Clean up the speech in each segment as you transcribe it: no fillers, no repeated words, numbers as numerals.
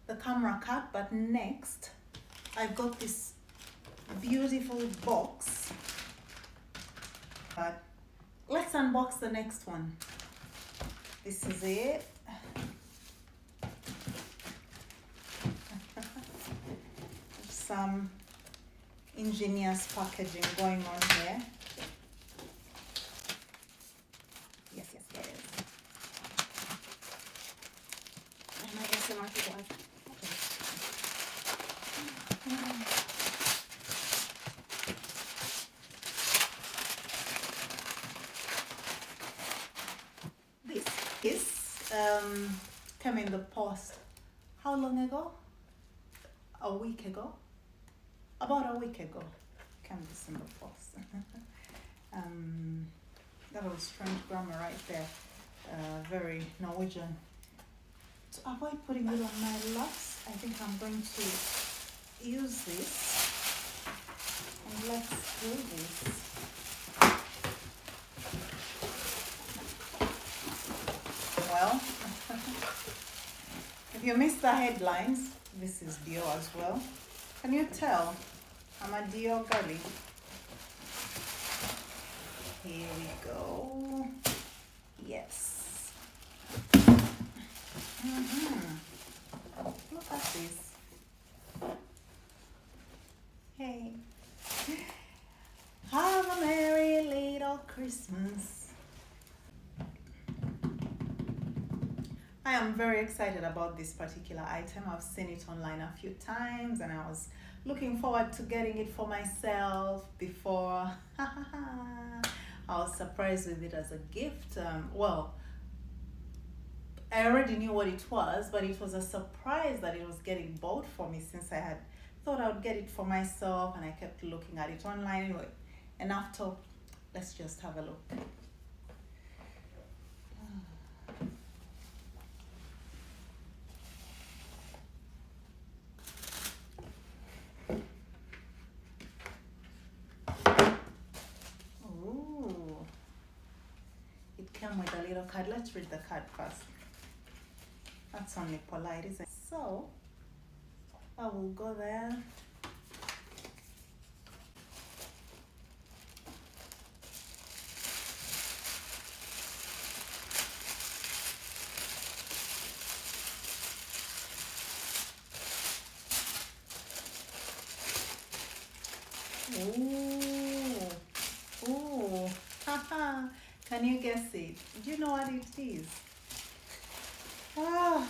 the camera cut, but next I've got this beautiful box. But let's unbox the next one. This is it. Some ingenious packaging going on here. Yes. And my SMR people are This came in the post. How long ago? A week ago? About a week ago came this in the post. That was strange grammar right there. Very Norwegian. To avoid putting it on my laps, I think I'm going to use this. And let's do this. Well, if you missed the headlines, this is Dior as well. Can you tell? I'm a Dior girly. Here we go. Yes. Look at this. Hey. Have a merry little Christmas. I am very excited about this particular item. I've seen it online a few times and I was looking forward to getting it for myself before I was surprised with it as a gift. Well, I already knew what it was, but it was a surprise that it was getting bought for me since I had thought I would get it for myself and I kept looking at it online anyway. And after, let's just have a look. Come with a little card. Let's read the card first. That's only polite, isn't it? So I will go there. Ooh, haha. Can you guess it? Do you know what it is? Ah,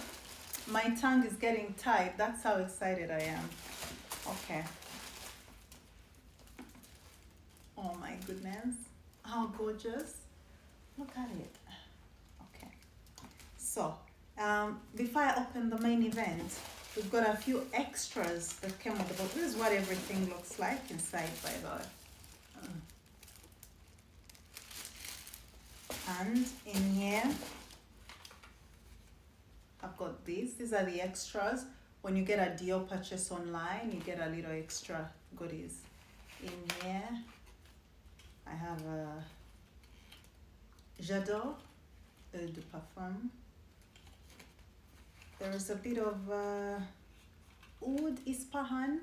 my tongue is getting tight. That's how excited I am. Okay. Oh my goodness. How gorgeous. Look at it. Okay. So, before I open the main event, we've got a few extras that came with the box. This is what everything looks like inside, by the way. And in here, I've got these. These are the extras. When you get a Dior purchase online, you get a little extra goodies. In here, I have a J'adore Eau de Parfum. There is a bit of Oud Ispahan.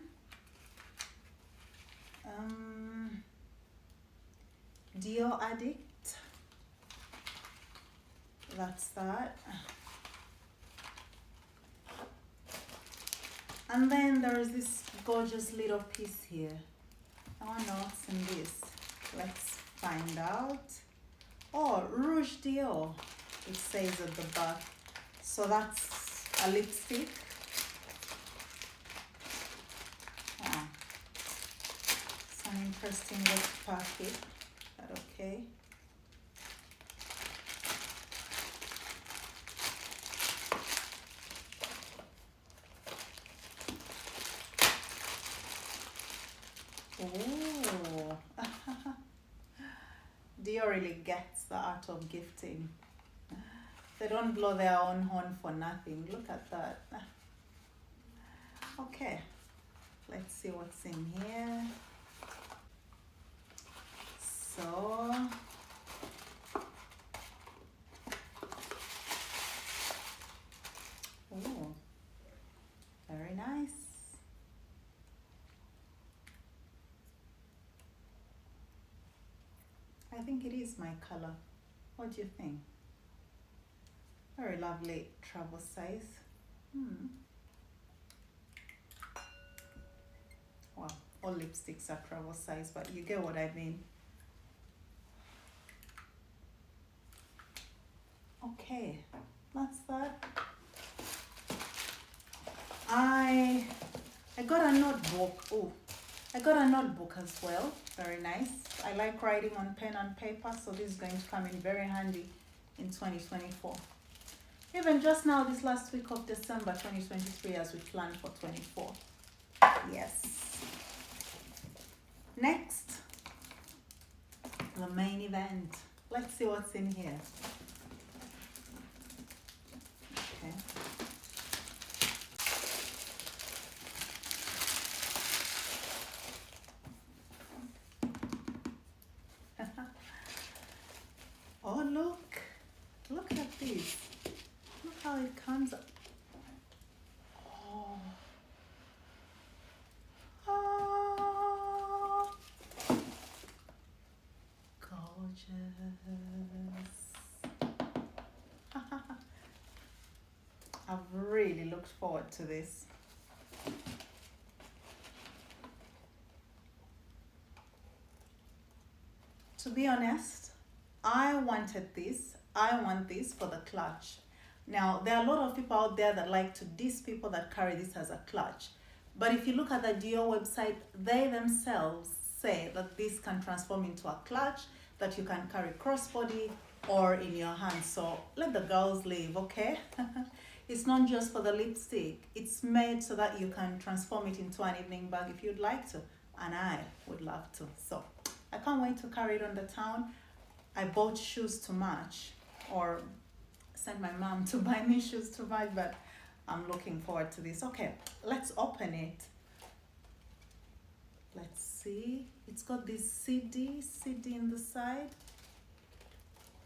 Dior Addict. That's that. And then there is this gorgeous little piece here. I want to know what's in this. Let's find out. Oh, Rouge Dior, it says at the back. So that's a lipstick. Ah, some interesting little packet. Is that okay? Oh, Dior really gets the art of gifting. They don't blow their own horn for nothing. Look at that. Okay, let's see what's in here. So, oh, think it is my color. What do you think? Very lovely travel size. Well, all lipsticks are travel size, but you get what I mean. Okay, that's that. I got a notebook. Oh, I got a notebook as well. Very nice. I like writing on pen and paper, so this is going to come in very handy in 2024. Even just now, this last week of December 2023, as we plan for 24. Yes. Next, the main event. Let's see what's in here. Okay. Oh, look at this. Look how it comes up. Oh. Oh. Gorgeous. I've really looked forward to this. To be honest, I wanted this. I want this for the clutch. Now, there are a lot of people out there that like to diss people that carry this as a clutch. But if you look at the Dior website, they themselves say that this can transform into a clutch that you can carry crossbody or in your hand. So let the girls live, okay? It's not just for the lipstick. It's made so that you can transform it into an evening bag if you'd like to. And I would love to. So I can't wait to carry it on the town. I bought shoes to match, or sent my mom to buy me shoes to match, but I'm looking forward to this. Okay, let's open it. Let's see. It's got this CD in the side.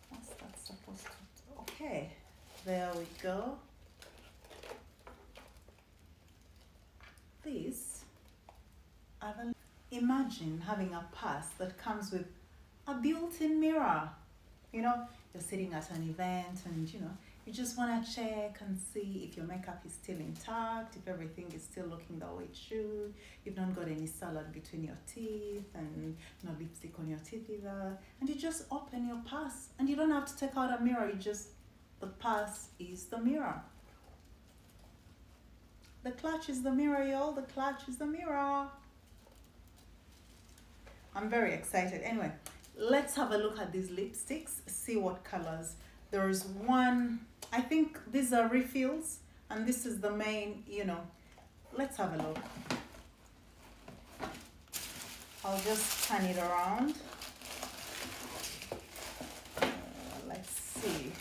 What's that supposed to do? Okay, there we go. This, imagine having a purse that comes with a built-in mirror. You know, you're sitting at an event and you know, you just want to check and see if your makeup is still intact, if everything is still looking the way it should, you've not got any salad between your teeth and no lipstick on your teeth either. And you just open your purse and you don't have to take out a mirror, the purse is the mirror. The clutch is the mirror, y'all. The clutch is the mirror. I'm very excited. Anyway, let's have a look at these lipsticks, see what colors. There's one, I think these are refills, and this is the main, you know. Let's have a look. I'll just turn it around. Let's see.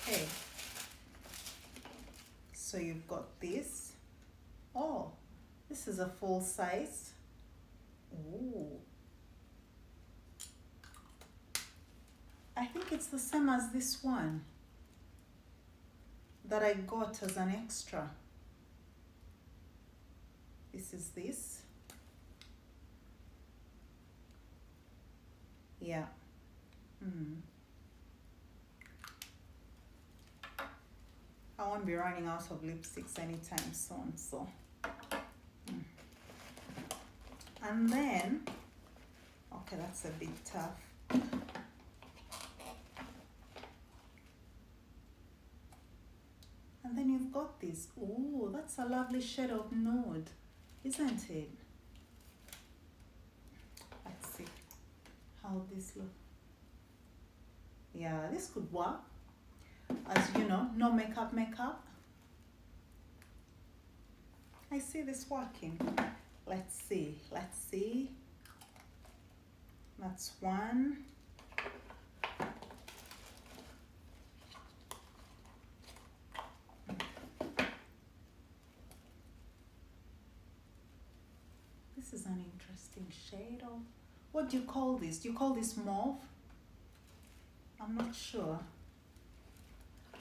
Okay. So you've got this. Oh, this is a full size. Ooh. I think it's the same as this one that I got as an extra. This is this. Yeah. I won't be running out of lipsticks anytime soon, so. And then, okay, that's a bit tough. And then you've got this. Ooh, that's a lovely shade of nude, isn't it? Let's see how this looks. Yeah, this could work. As you know, no makeup. I see this working. Let's see. That's one. This is an interesting shade of, what do you call this? Do you call this mauve? I'm not sure.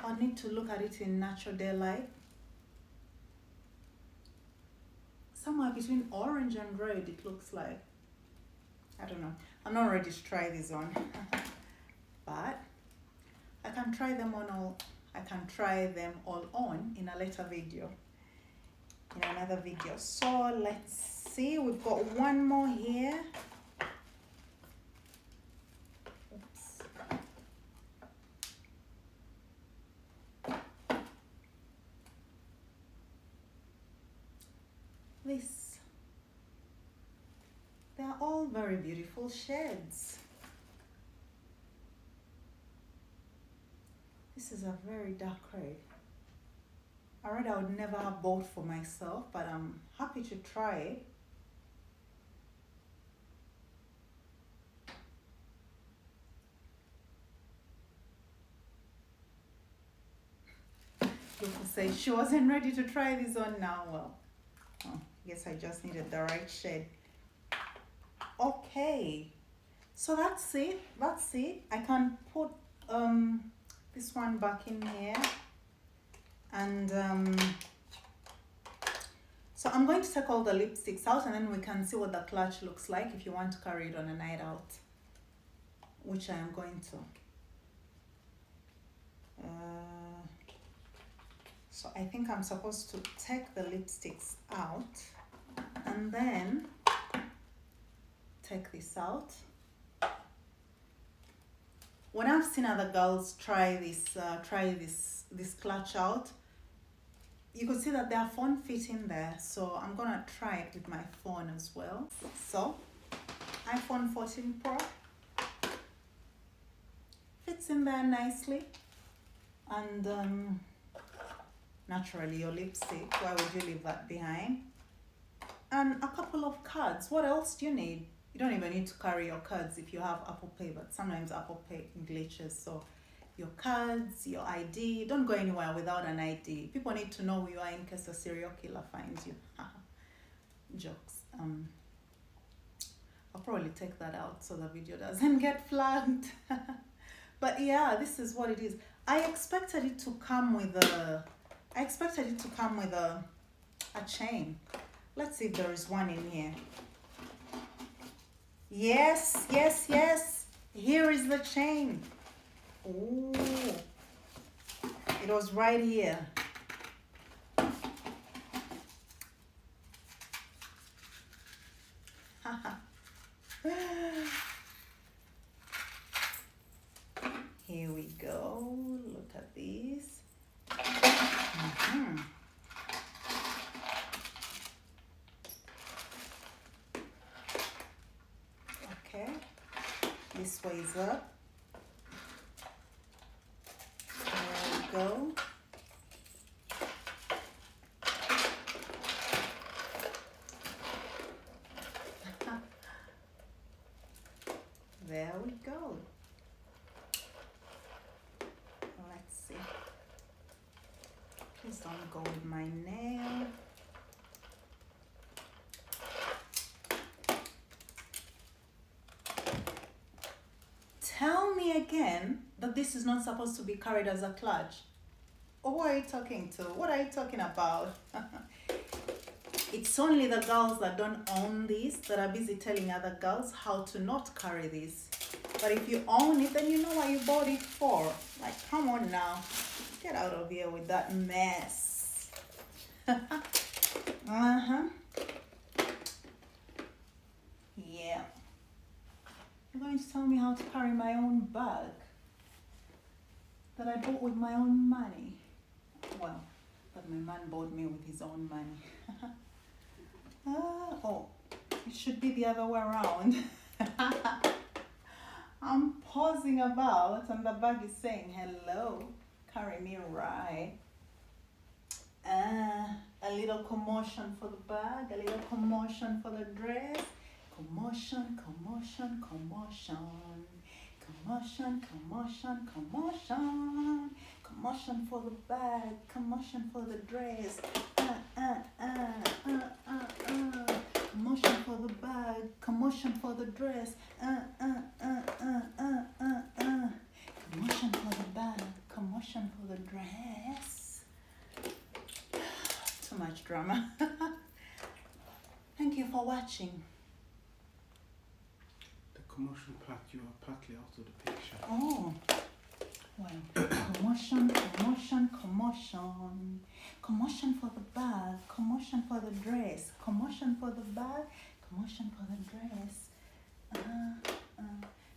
I'll need to look at it in natural daylight. Somewhere between orange and red, it looks like. I don't know. I'm not ready to try this on. But I can try them on all. I can try them all on in a later video. In another video. So let's see. We've got one more here. Oops. They are all very beautiful shades. This is a very dark red. A red I would never have bought for myself, but I'm happy to try it. People say she wasn't ready to try this on now. Well, I guess I just needed the right shade. Okay, so that's it. I can put this one back in here, and so I'm going to take all the lipsticks out, and then we can see what the clutch looks like if you want to carry it on a night out, which I am going to. So I think I'm supposed to take the lipsticks out and then take this out. When I've seen other girls try this clutch out, you could see that their phone fit in there. So I'm gonna try it with my phone as well. So iPhone 14 Pro fits in there nicely, and naturally your lipstick. Why would you leave that behind? And a couple of cards. What else do you need? You don't even need to carry your cards if you have Apple Pay, but sometimes Apple Pay glitches. So your cards, your ID, don't go anywhere without an ID. People need to know who you are in case a serial killer finds you. Jokes. I'll probably take that out so the video doesn't get flagged. But yeah, this is what it is. I expected it to come with a chain. Let's see if there is one in here. Yes. Here is the chain. Ooh. It was right here. Here we go. Look at this. Okay. This way is up. There we go. There we go. Let's see. Please don't go with my nail. Tell me again that this is not supposed to be carried as a clutch. Or who are you talking to? What are you talking about? It's only the girls that don't own this that are busy telling other girls how to not carry this. But if you own it, then you know what you bought it for. Like, come on now. Get out of here with that mess. Yeah. You're going to tell me how to carry my own bag that I bought with my own money. Well, that my man bought me with his own money. Oh, it should be the other way around. I'm pausing about and the bag is saying, hello, carry me right. A little commotion for the bag, a little commotion for the dress. Commotion. Commotion for the bag, commotion for the dress. Commotion for the bag, commotion for the dress. Commotion for the bag, commotion for the dress. Too much drama. Thank you for watching. commotion part, you are partly out of the picture. Oh, well, commotion, commotion, commotion. Commotion for the bag, commotion for the dress, commotion for the bag, commotion for the dress.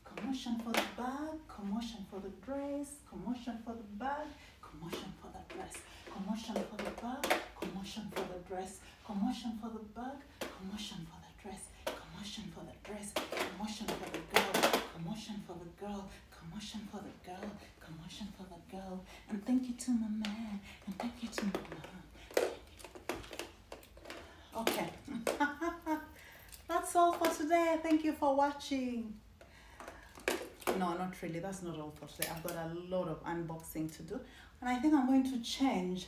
Commotion for the bag, commotion for the dress, commotion for the bag, commotion for the dress, commotion for the bag, commotion for the dress, commotion for the bag, commotion for the dress, commotion for the dress, commotion for the girl, commotion for the girl, commotion for the girl, commotion for the girl. And thank you to my man, and thank you to my mom. Okay. That's all for today. Thank you for watching. No, not really. That's not all for today. I've got a lot of unboxing to do. And I think I'm going to change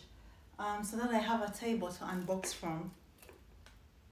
so that I have a table to unbox from.